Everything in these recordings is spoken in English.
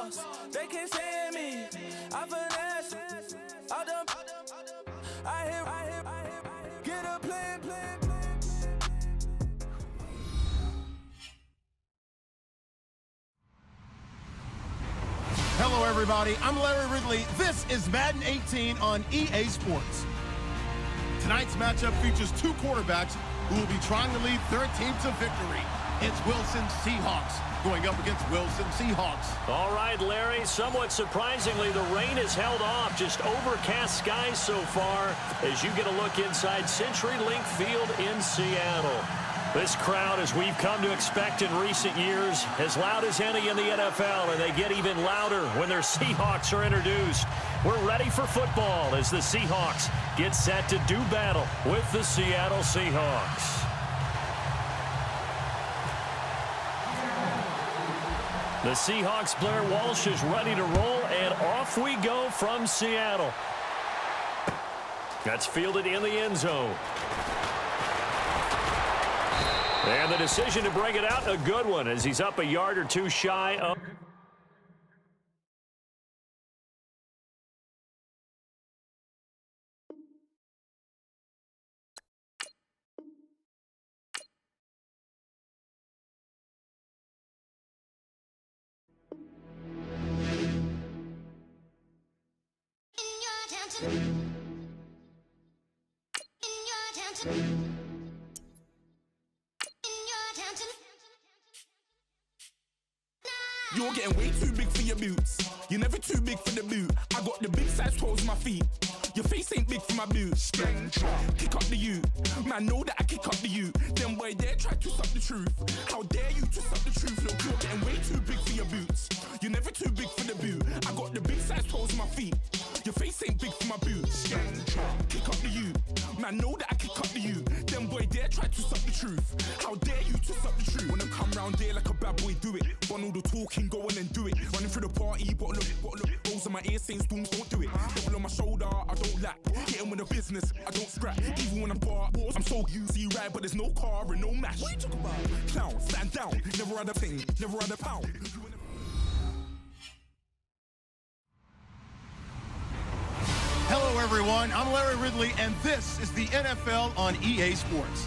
boss, they can't stand me. I finesse, I done, I hit, get a plan. Hello, everybody. I'm Larry Ridley. This is Madden 18 on EA Sports. Tonight's matchup features two quarterbacks who will be trying to lead their team to victory. It's Wilson Seahawks going up against Wilson Seahawks. All right, Larry, somewhat surprisingly, the rain has held off. Just overcast skies so far as you get a look inside CenturyLink Field in Seattle. This crowd, as we've come to expect in recent years, as loud as any in the NFL, and they get even louder when their Seahawks are introduced. We're ready for football as the Seahawks get set to do battle with the Seattle Seahawks. The Seahawks' Blair Walsh is ready to roll, and off we go from Seattle. That's fielded in the end zone. And the decision to bring it out, a good one, as he's up a yard or two shy of... You're getting way too big for your boots. You're never too big for the boot. I got the big size toes on my feet. Your face ain't big for my boots. Kick up the you. Man, know that I kick up the you. Them boy there try to suck the truth. How dare you to suck the truth? Look, you're getting way too big for your boots. You're never too big for the boot. I got the big size toes on my feet. Your face ain't big for my boots. Kick up the you. Man, know that I kick up the you. Them boy there try to suck the truth. How dare you to suck the truth? Wanna come round there like a bad boy, do it. Want all the talking, go on and do it. Running through the party, but look. Rolls in my ear saying storms, don't do it. Devil on my shoulder, I don't lack. Hitting with the business, I don't scrap. Even when I'm bar, I'm so easy ride, but there's no car and no mash. What you talking about? Clown, stand down. Never had a thing, never had a pound. Hello, everyone. I'm Larry Ridley, and this is the NFL on EA Sports.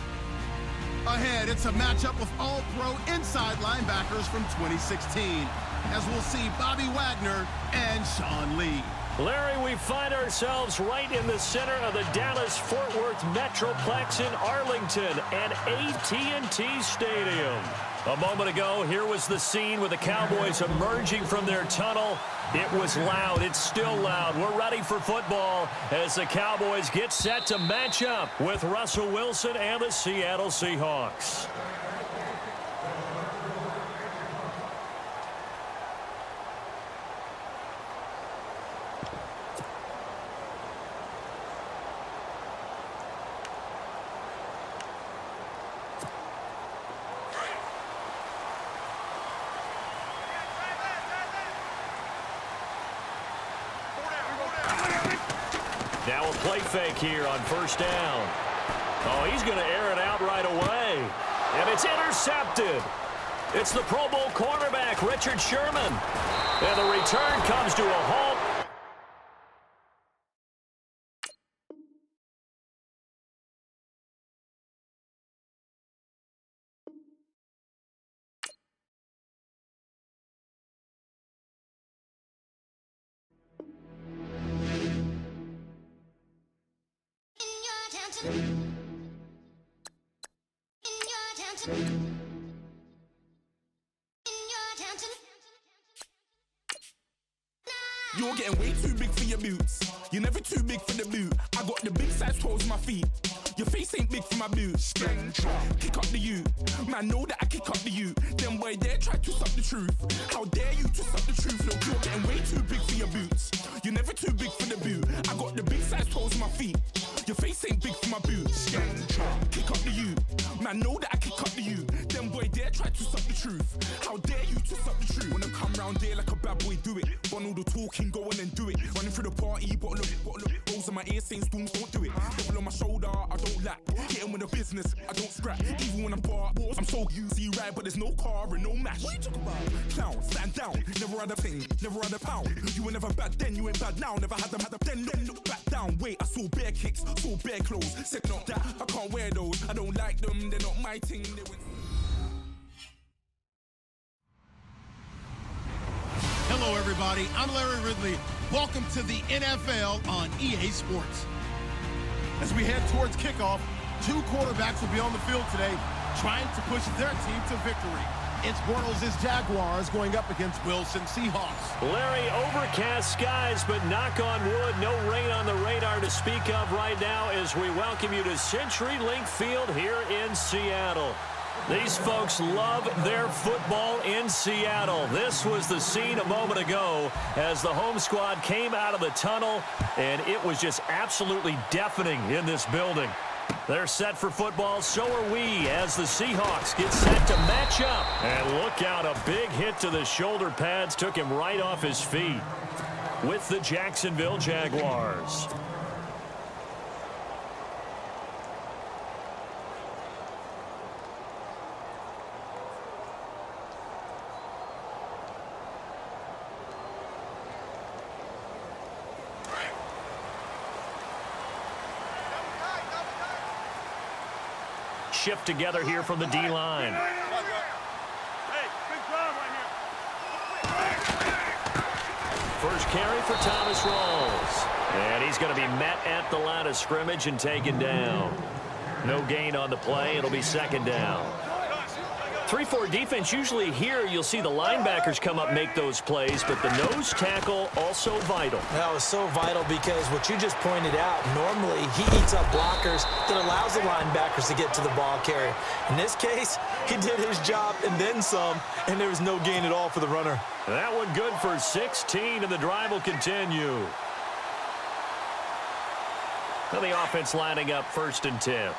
Ahead, it's a matchup of all-pro inside linebackers from 2016, as we'll see Bobby Wagner and Sean Lee. Larry, we find ourselves right in the center of the Dallas-Fort Worth Metroplex in Arlington and AT&T Stadium. A moment ago, here was the scene with the Cowboys emerging from their tunnel. It was loud. It's still loud. We're ready for football as the Cowboys get set to match up with Russell Wilson and the Seattle Seahawks. Now a play fake here on first down. Oh, he's going to air it out right away. And it's intercepted. It's the Pro Bowl cornerback, Richard Sherman. And the return comes to a halt. You're getting way too big for your boots. You're never too big for the boot. I got the big size toes on my feet. Your face ain't big for my boots. Kick up the you. Man, know that I kick up the you. Them boy there try to suck the truth. How dare you to suck the truth? Look, you're getting way too big for your boots. You're never too big for the boot. I got the big size toes on my feet. Your face ain't big for my boots. Kick up the you. Man, know that I kick up the you. Them boy there try to suck the truth. How dare you to suck the truth? Wanna come round round there like a bad boy, do it. Run all the talking, go on and do it. Running through the party, bottle up. Rolls in my ear saying storms, don't do it. Devil on my shoulder, I don't lack. Hitting with a business, I don't scrap. Even when I'm far, I'm so easy ride, but there's no car and no match. What you talking about? Clown, stand down. Never had a thing, never had a pound. You were never bad then, you ain't bad now. Never had them, then look back down. Wait, I saw bare kicks, saw bare clothes. Said not that, I can't wear those. I don't like them, they're not my thing. Hello, everybody. I'm Larry Ridley. Welcome to the NFL on EA Sports. As we head towards kickoff, two quarterbacks will be on the field today trying to push their team to victory. It's Bortles' Jaguars going up against Wilson Seahawks. Larry, overcast skies, but knock on wood, no rain on the radar to speak of right now as we welcome you to CenturyLink Field here in Seattle. These folks love their football in Seattle. This was the scene a moment ago as the home squad came out of the tunnel, and it was just absolutely deafening in this building. They're set for football, so are we, as the Seahawks get set to match up. And look out, a big hit to the shoulder pads took him right off his feet with the Jacksonville Jaguars. Shift together here from the D-line. First carry for Thomas Rawls. And he's going to be met at the line of scrimmage and taken down. No gain on the play. It'll be second down. 3-4 defense, usually here you'll see the linebackers come up, make those plays, but the nose tackle also vital. That was so vital because what you just pointed out, normally he eats up blockers that allows the linebackers to get to the ball carrier. In this case, he did his job and then some, and there was no gain at all for the runner. That one good for 16, and the drive will continue. Now the offense lining up 1st and 10.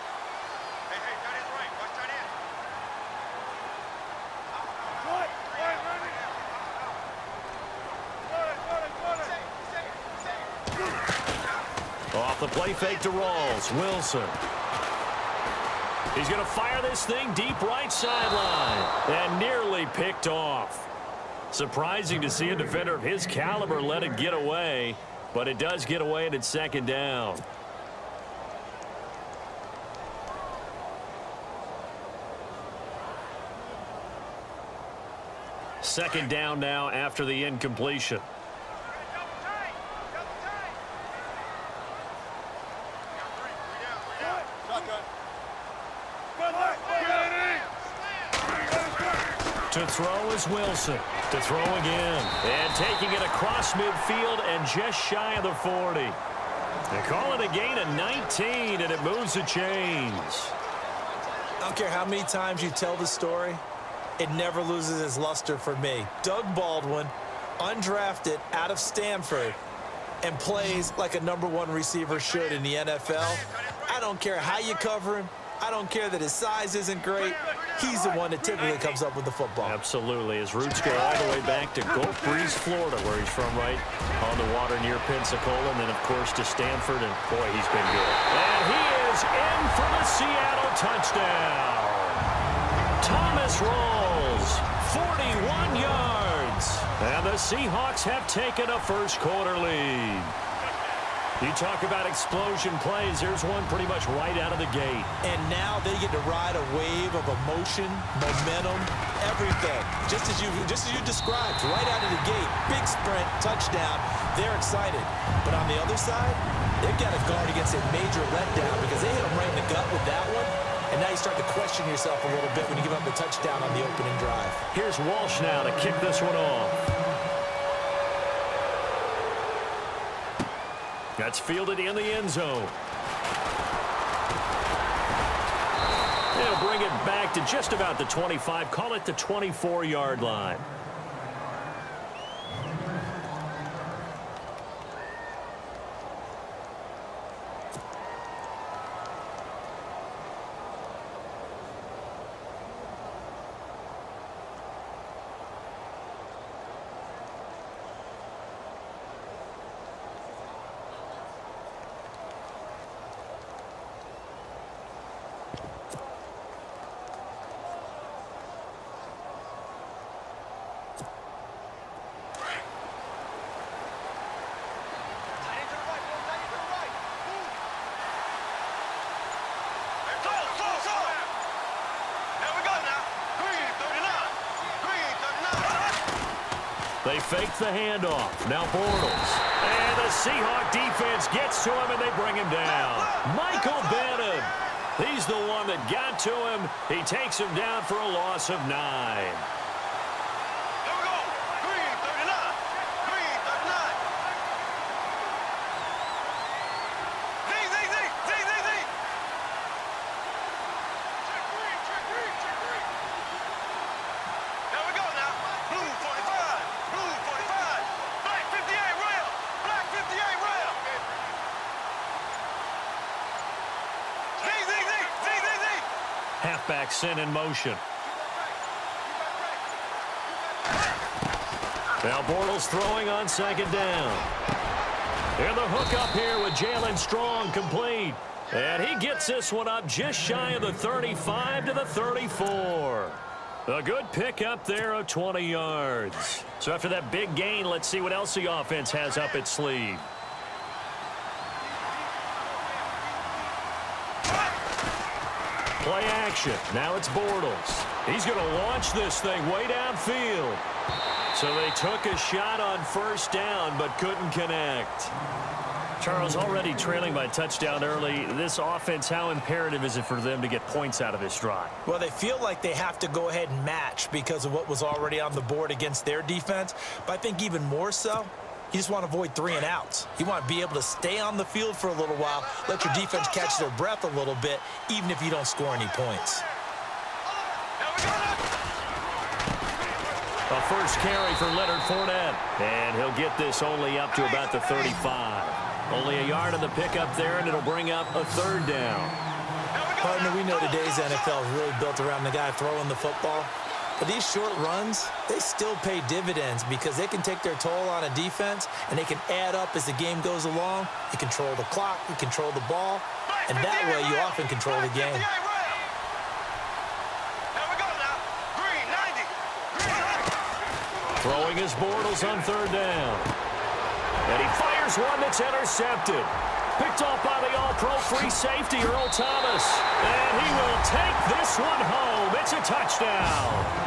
Off the play fake to Rawls. Wilson. He's going to fire this thing deep right sideline. And nearly picked off. Surprising to see a defender of his caliber let it get away. But it does get away and it's second down. Second down now after the incompletion. To throw is Wilson. To throw again. And taking it across midfield and just shy of the 40. They call it a gain of 19, and it moves the chains. I don't care how many times you tell the story, it never loses its luster for me. Doug Baldwin, undrafted out of Stanford, and plays like a #1 receiver should in the NFL. I don't care how you cover him. I don't care that his size isn't great. He's the one that typically comes up with the football. Absolutely. His roots go all the way back to Gulf Breeze, Florida, where he's from, right on the water near Pensacola, and then, of course, to Stanford, and, boy, he's been good. And he is in for the Seattle touchdown. Thomas Rawls, 41 yards. And the Seahawks have taken a first-quarter lead. You talk about explosion plays. Here's one pretty much right out of the gate. And now they get to ride a wave of emotion, momentum, everything. Just as you described, right out of the gate. Big sprint, touchdown. They're excited. But on the other side, they've got to guard against a major letdown because they hit them right in the gut with that one. And now you start to question yourself a little bit when you give up the touchdown on the opening drive. Here's Walsh now to kick this one off. That's fielded in the end zone. They'll bring it back to just about the 25. Call it the 24-yard line. They fake the handoff. Now Bortles. And the Seahawk defense gets to him, and they bring him down. Michael Bannon. He's the one that got to him. He takes him down for a loss of 9. Halfback sent in motion. Now Bortles throwing on second down. And the hook up here with Jalen Strong complete. And he gets this one up just shy of the 35 to the 34. A good pick up there of 20 yards. So after that big gain, let's see what else the offense has up its sleeve. Play action. Now it's Bortles. He's going to launch this thing way downfield. So they took a shot on first down but couldn't connect. Charles, already trailing by touchdown early. This offense, how imperative is it for them to get points out of this drive? Well, they feel like they have to go ahead and match because of what was already on the board against their defense. But I think even more so, you just want to avoid 3 and outs. You want to be able to stay on the field for a little while, let your defense catch their breath a little bit, even if you don't score any points. A first carry for Leonard Fournette. And he'll get this only up to about the 35. Only a yard on the pickup there, and it'll bring up a third down. Partner, we know today's NFL is really built around the guy throwing the football. But these short runs, they still pay dividends because they can take their toll on a defense, and they can add up as the game goes along. You control the clock, you control the ball, and that way you often control the game. Throwing his Bortles on third down. And he fires one that's intercepted. Picked off by the all-pro free safety, Earl Thomas. And he will take this one home. It's a touchdown.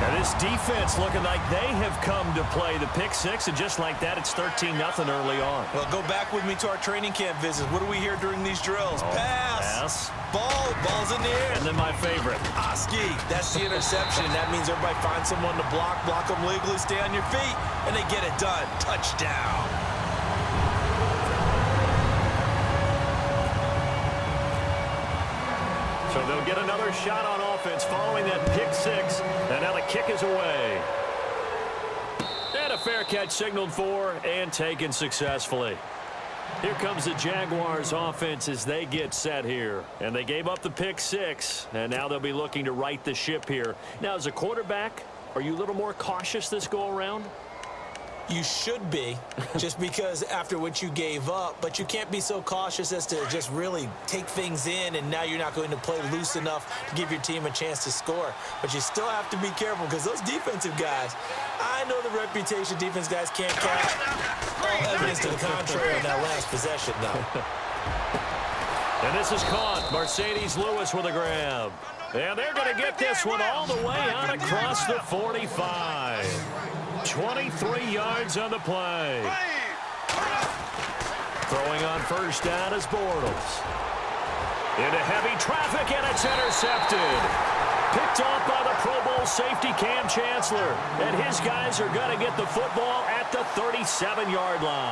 And this defense looking like they have come to play the pick six, and just like that, it's 13-0 early on. Well, go back with me to our training camp visits. What do we hear during these drills? Pass. Ball's in the air. And then my favorite. Oski. That's the interception. That means everybody finds someone to block them legally, stay on your feet, and they get it done. Touchdown. So they'll get another shot on offense following that pick six. And now the kick is away. And a fair catch signaled for and taken successfully. Here comes the Jaguars offense as they get set here. And they gave up the pick six. And now they'll be looking to right the ship here. Now, as a quarterback, are you a little more cautious this go around? You should be, just because after what you gave up, but you can't be so cautious as to just really take things in, and now you're not going to play loose enough to give your team a chance to score. But you still have to be careful because those defensive guys, I know the reputation defense guys can't catch. All evidence to the contrary on that last possession, though. And this is caught. Mercedes Lewis with a grab. And they're going to get this one all the way out across the 45. 23 yards on the play. Throwing on first down is Bortles. Into heavy traffic, and it's intercepted. Picked off by the Pro Bowl safety Cam Chancellor. And his guys are going to get the football at the 37-yard line.